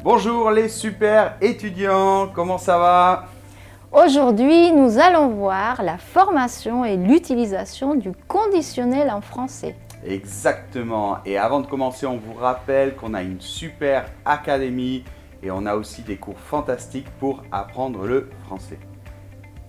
Bonjour les super étudiants, comment ça va? Aujourd'hui, nous allons voir la formation et l'utilisation du conditionnel en français. Exactement, et avant de commencer, on vous rappelle qu'on a une super académie et on a aussi des cours fantastiques pour apprendre le français.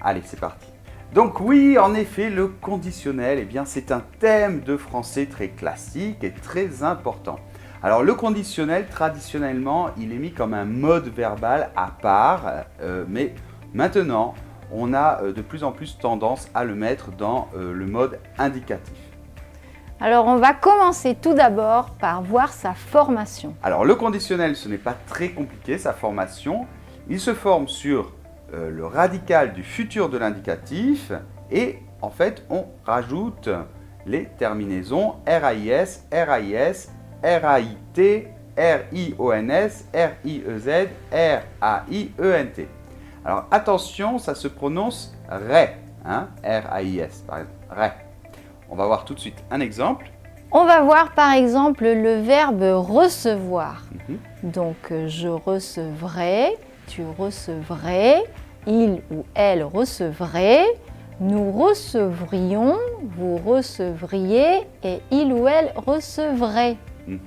Allez, c'est parti. Donc oui, en effet, le conditionnel, c'est un thème de français très classique et très important. Alors le conditionnel, traditionnellement, il est mis comme un mode verbal à part, mais maintenant, on a de plus en plus tendance à le mettre dans le mode indicatif. Alors, on va commencer tout d'abord par voir sa formation. Alors le conditionnel, ce n'est pas très compliqué, sa formation. Il se forme sur le radical du futur de l'indicatif et en fait, on rajoute les terminaisons RAIS, RAIS, RAIT, RIONS, RIEZ, RAIENT. Alors attention, ça se prononce RAIS, RAIS par exemple, RAIS. On va voir tout de suite un exemple. On va voir par exemple le verbe recevoir. Donc, je recevrai, tu recevrais, il ou elle recevrait, nous recevrions, vous recevriez et il ou elle recevrait.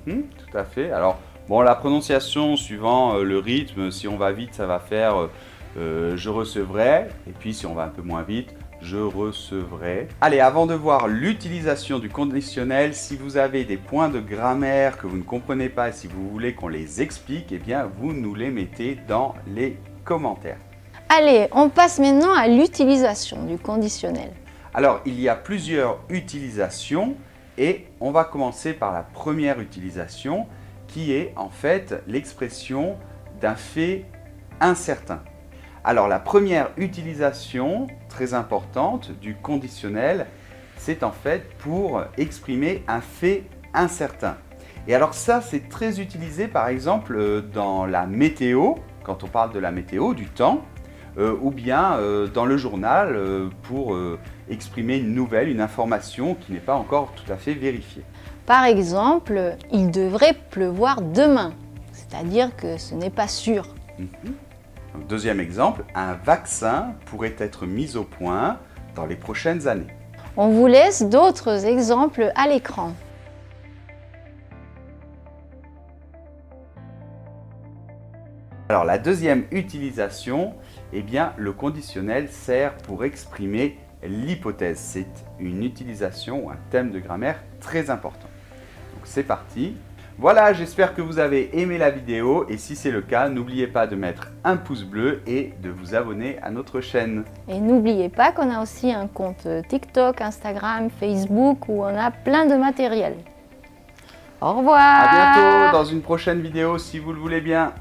Tout à fait. Alors, bon, la prononciation suivant le rythme, si on va vite, ça va faire je recevrai, et puis si on va un peu moins vite, je recevrai. Allez, avant de voir l'utilisation du conditionnel, si vous avez des points de grammaire que vous ne comprenez pas et si vous voulez qu'on les explique, vous nous les mettez dans les commentaires. Allez, on passe maintenant à l'utilisation du conditionnel. Alors, il y a plusieurs utilisations et on va commencer par la première utilisation qui est en fait l'expression d'un fait incertain. Alors, la première utilisation très importante du conditionnel, c'est en fait pour exprimer un fait incertain. Et alors ça, c'est très utilisé par exemple dans la météo, quand on parle de la météo, du temps, ou bien dans le journal pour exprimer une nouvelle, une information qui n'est pas encore tout à fait vérifiée. Par exemple, il devrait pleuvoir demain, c'est-à-dire que ce n'est pas sûr. Donc, deuxième exemple, un vaccin pourrait être mis au point dans les prochaines années. On vous laisse d'autres exemples à l'écran. Alors la deuxième utilisation, le conditionnel sert pour exprimer l'hypothèse. C'est une utilisation ou un thème de grammaire très important. Donc c'est parti. Voilà, j'espère que vous avez aimé la vidéo et si c'est le cas, n'oubliez pas de mettre un pouce bleu et de vous abonner à notre chaîne. Et n'oubliez pas qu'on a aussi un compte TikTok, Instagram, Facebook où on a plein de matériel. Au revoir! À bientôt dans une prochaine vidéo si vous le voulez bien.